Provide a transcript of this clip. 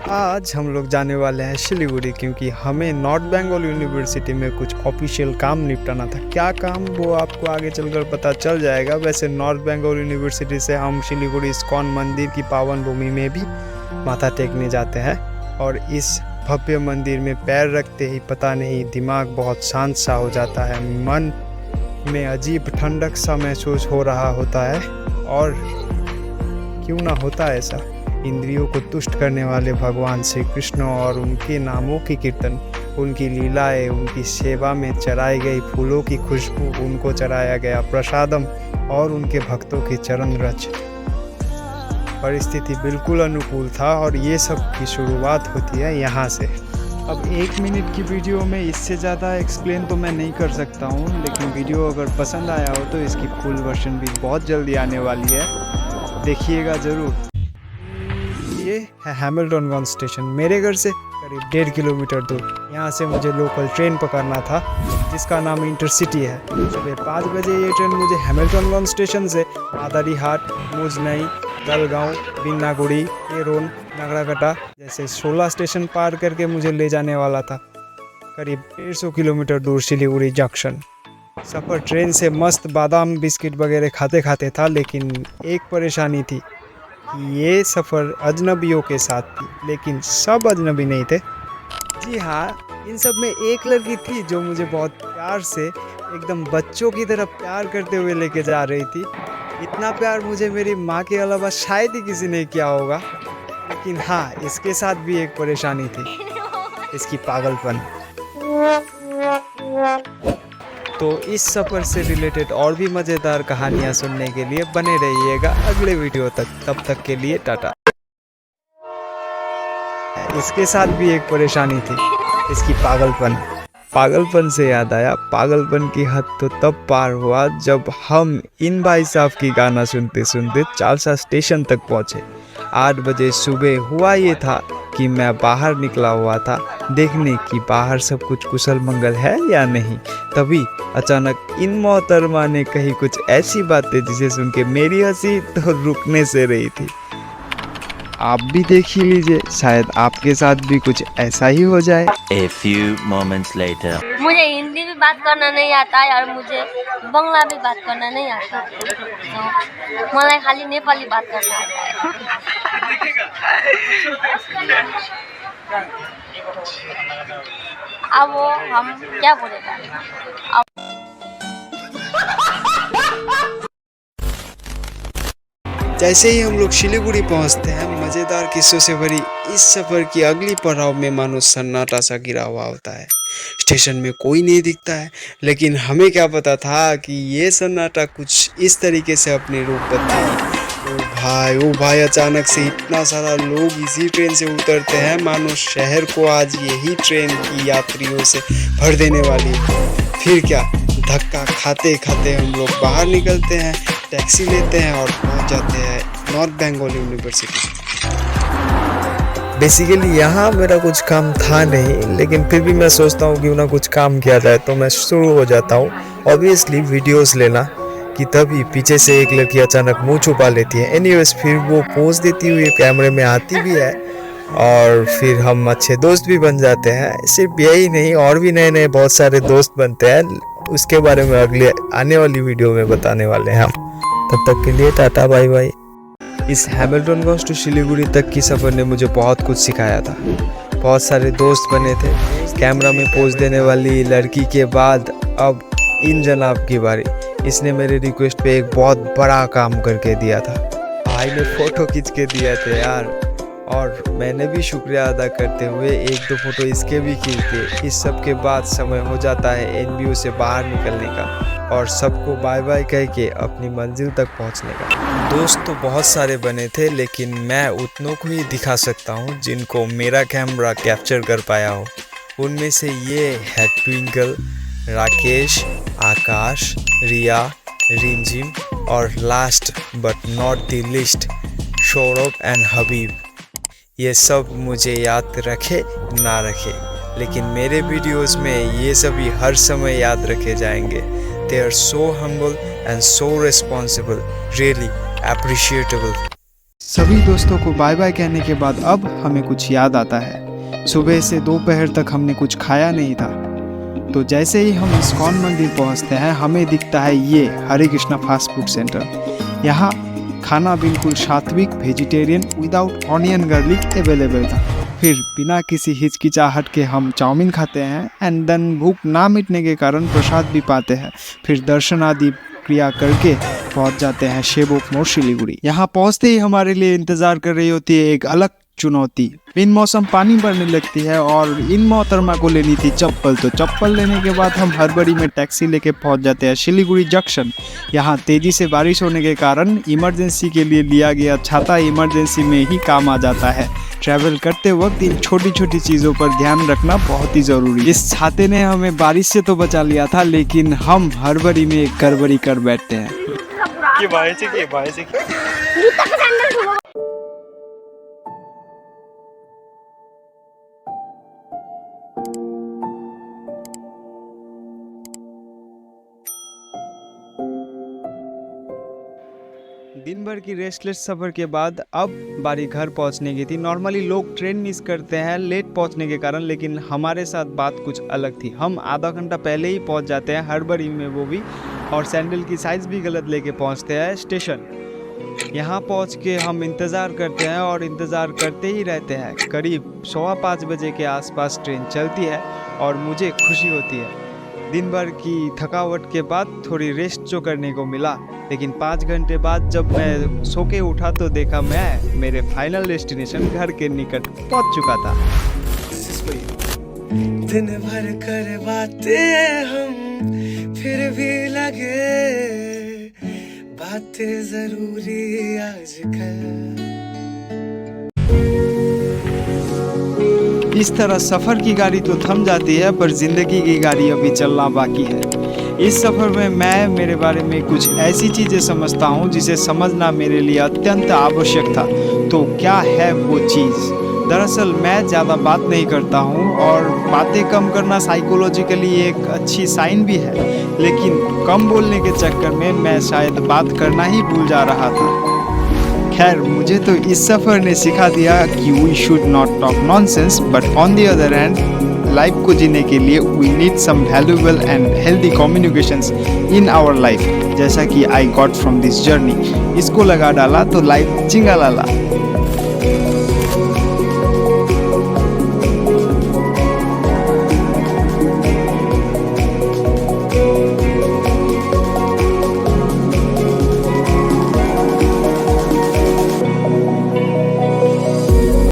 आज हम लोग जाने वाले हैं सिलीगुड़ी, क्योंकि हमें नॉर्थ बंगाल यूनिवर्सिटी में कुछ ऑफिशियल काम निपटाना था। क्या काम वो आपको आगे चलकर पता चल जाएगा। वैसे नॉर्थ बंगाल यूनिवर्सिटी से हम सिलीगुड़ी इस्कॉन मंदिर की पावन भूमि में भी माथा टेकने जाते हैं, और इस भव्य मंदिर में पैर रखते ही पता नहीं दिमाग बहुत शांत सा हो जाता है। मन में अजीब ठंडक सा महसूस हो रहा होता है, और क्यों ना होता ऐसा। इंद्रियों को तुष्ट करने वाले भगवान श्री कृष्ण और उनके नामों की कीर्तन, उनकी लीलाएं, उनकी सेवा में चढ़ाई गई फूलों की खुशबू, उनको चढ़ाया गया प्रसादम और उनके भक्तों के चरण रज। परिस्थिति बिल्कुल अनुकूल था, और ये सब की शुरुआत होती है यहाँ से। अब 1 मिनट की वीडियो में इससे ज़्यादा एक्सप्लेन तो मैं नहीं कर सकता हूँ, लेकिन वीडियो अगर पसंद आया हो तो इसकी फुल वर्जन भी बहुत जल्दी आने वाली है, देखिएगा ज़रूर। ये है हैमिल्टन स्टेशन, मेरे घर से करीब 1.5 किलोमीटर दूर। यहाँ से मुझे लोकल ट्रेन पकड़ना था, जिसका नाम इंटरसिटी है। सुबह 5 बजे ये ट्रेन मुझे हैमिल्टन स्टेशन से मादारीहाट, मुजनई, दलगांव, बिन्नागुड़ी, केरोन, नगराकटा जैसे 16 स्टेशन पार करके मुझे ले जाने वाला था, करीब 150 किलोमीटर दूर सिलीगुड़ी जंक्शन। सफ़र ट्रेन से मस्त बादाम बिस्किट वगैरह खाते खाते था, लेकिन एक परेशानी थी कि ये सफ़र अजनबियों के साथ थी, लेकिन सब अजनबी नहीं थे। जी हाँ, इन सब में एक लड़की थी जो मुझे बहुत प्यार से, एकदम बच्चों की तरह प्यार करते हुए लेके जा रही थी। इतना प्यार मुझे मेरी माँ के अलावा शायद ही किसी ने किया होगा। लेकिन हाँ, इसके साथ भी एक परेशानी थी, इसकी पागलपन। तो इस सफ़र से रिलेटेड और भी मज़ेदार कहानियाँ सुनने के लिए बने रहिएगा अगले वीडियो तक। तब तक के लिए टाटा। इसके साथ भी एक परेशानी थी, इसकी पागलपन। पागलपन से याद आया, पागलपन की हद तो तब पार हुआ जब हम इन भाई साहब की गाना सुनते सुनते चालसा स्टेशन तक पहुँचे। 8 बजे सुबह हुआ ये था कि मैं बाहर निकला हुआ था देखने कि बाहर सब कुछ कुशल मंगल है या नहीं। तभी अचानक इन मोहतरमा ने कही कुछ ऐसी बातें जिसे सुन के मेरी हंसी तो रुकने से रही थी। आप भी देख ही लीजिए, शायद आपके साथ भी कुछ ऐसा ही हो जाए। A few moments later. मुझे हिंदी भी बात करना नहीं आता है, और मुझे बंगला भी बात करना नहीं आता है, तो मलाई खाली नेपाली बात करना आता है। अब वो हम क्या बोलेगा। जैसे ही हम लोग सिलीगुड़ी पहुंचते हैं, मज़ेदार किस्सों से भरी इस सफ़र की अगली पड़ाव में मानो सन्नाटा सा गिरा हुआ होता है। स्टेशन में कोई नहीं दिखता है, लेकिन हमें क्या पता था कि ये सन्नाटा कुछ इस तरीके से अपनी रूप बदलेगी। ओ भाई, अचानक से इतना सारा लोग इसी ट्रेन से उतरते हैं, मानो शहर को आज यही ट्रेन की यात्रियों से भर देने वाली है। फिर क्या, धक्का खाते खाते हम लोग बाहर निकलते हैं, टैक्सी लेते हैं और पहुंच जाते हैं नॉर्थ बंगाल यूनिवर्सिटी। बेसिकली यहाँ मेरा कुछ काम था नहीं, लेकिन फिर भी मैं सोचता हूँ क्यों ना कुछ काम किया जाए, तो मैं शुरू हो जाता हूँ ऑब्वियसली वीडियोस लेना। कि तभी पीछे से एक लड़की अचानक मुंह छुपा लेती है। एनीवेज, फिर वो पोज देती हुई कैमरे में आती भी है, और फिर हम अच्छे दोस्त भी बन जाते हैं। सिर्फ यही नहीं, और भी नए नए बहुत सारे दोस्त बनते हैं, उसके बारे में अगले आने वाली वीडियो में बताने वाले हैं हम। तब तक के लिए टाटा बाय बाय। इस हैमिल्टन टू सिलीगुड़ी तक की सफ़र ने मुझे बहुत कुछ सिखाया था। बहुत सारे दोस्त बने थे। कैमरा में पोज देने वाली लड़की के बाद अब इन जनाब की बारी। इसने मेरे रिक्वेस्ट पे एक बहुत बड़ा काम करके दिया था। भाई ने फ़ोटो खींच के दिए थे यार, और मैंने भी शुक्रिया अदा करते हुए 1-2 फ़ोटो इसके भी खींच दिए। इस सब के बाद समय हो जाता है एनबीयू से बाहर निकलने का, और सबको बाय बाय कह के अपनी मंजिल तक पहुंचने का। दोस्त तो बहुत सारे बने थे, लेकिन मैं उतनों को ही दिखा सकता हूं जिनको मेरा कैमरा कैप्चर कर पाया हो। उनमें से ये है ट्विंकल, राकेश, आकाश, रिया, रिमझिम, और last but not the least Saurabh and Habib. ये सब मुझे याद रखे ना रखे, लेकिन मेरे वीडियोस में ये सभी हर समय याद रखे जाएंगे। They are so humble and so responsible, really appreciable. सभी दोस्तों को बाय बाय कहने के बाद अब हमें कुछ याद आता है। सुबह से दोपहर तक हमने कुछ खाया नहीं था, तो जैसे ही हम इस्कॉन मंदिर पहुंचते हैं हमें दिखता है ये हरे कृष्णा फास्ट फूड सेंटर। यहाँ खाना बिल्कुल सात्विक vegetarian without onion garlic available था। फिर बिना किसी हिचकिचाहट के हम चाउमीन खाते हैं एंड देन भूख ना मिटने के कारण प्रसाद भी पाते हैं। फिर दर्शन आदि क्रिया करके पहुंच जाते हैं शेबोक मोड़ सिलीगुड़ी। यहाँ पहुंचते ही हमारे लिए इंतज़ार कर रही होती है एक अलग चुनौती। बिन मौसम पानी भरने लगती है और इन मोहतरमा को लेनी थी चप्पल, तो चप्पल लेने के बाद हम हड़बड़ी में टैक्सी लेके पहुंच जाते हैं सिलीगुड़ी जंक्शन। यहाँ तेज़ी से बारिश होने के कारण इमरजेंसी के लिए लिया गया छाता इमरजेंसी में ही काम आ जाता है। ट्रैवल करते वक्त इन छोटी छोटी चीज़ों पर ध्यान रखना बहुत ही ज़रूरी है। इस छाते ने हमें बारिश से तो बचा लिया था, लेकिन हम हड़बड़ी में एक गड़बड़ी कर बैठते हैं। दिन भर की रेस्टलेस सफ़र के बाद अब बारी घर पहुंचने की थी। नॉर्मली लोग ट्रेन मिस करते हैं लेट पहुंचने के कारण, लेकिन हमारे साथ बात कुछ अलग थी। हम आधा घंटा पहले ही पहुंच जाते हैं हड़बड़ी में, वो भी, और सैंडल की साइज़ भी गलत लेके पहुंचते हैं स्टेशन। यहाँ पहुंच के हम इंतज़ार करते हैं और इंतज़ार करते ही रहते हैं। करीब 5:15 बजे के आसपास ट्रेन चलती है और मुझे खुशी होती है। दिन भर की थकावट के बाद थोड़ी रेस्ट जो करने को मिला, लेकिन 5 घंटे बाद जब मैं सो के उठा तो देखा मैं मेरे फाइनल डेस्टिनेशन घर के निकट पहुंच चुका था। दिन भर कर बातें हम फिर भी लगे बातें जरूरी आजकल। इस तरह सफ़र की गाड़ी तो थम जाती है, पर ज़िंदगी की गाड़ी अभी चलना बाकी है। इस सफ़र में मैं मेरे बारे में कुछ ऐसी चीज़ें समझता हूँ जिसे समझना मेरे लिए अत्यंत आवश्यक था। तो क्या है वो चीज़? दरअसल मैं ज़्यादा बात नहीं करता हूँ और बातें कम करना साइकोलॉजिकली एक अच्छी साइन भी है, लेकिन कम बोलने के चक्कर में मैं शायद बात करना ही भूल जा रहा था। खैर, मुझे तो इस सफ़र ने सिखा दिया कि we should not talk nonsense, but on the other hand life को जीने के लिए we need some valuable and healthy communications in our life, जैसा कि I got from this journey. इसको लगा डाला तो लाइफ चिंगा लाला।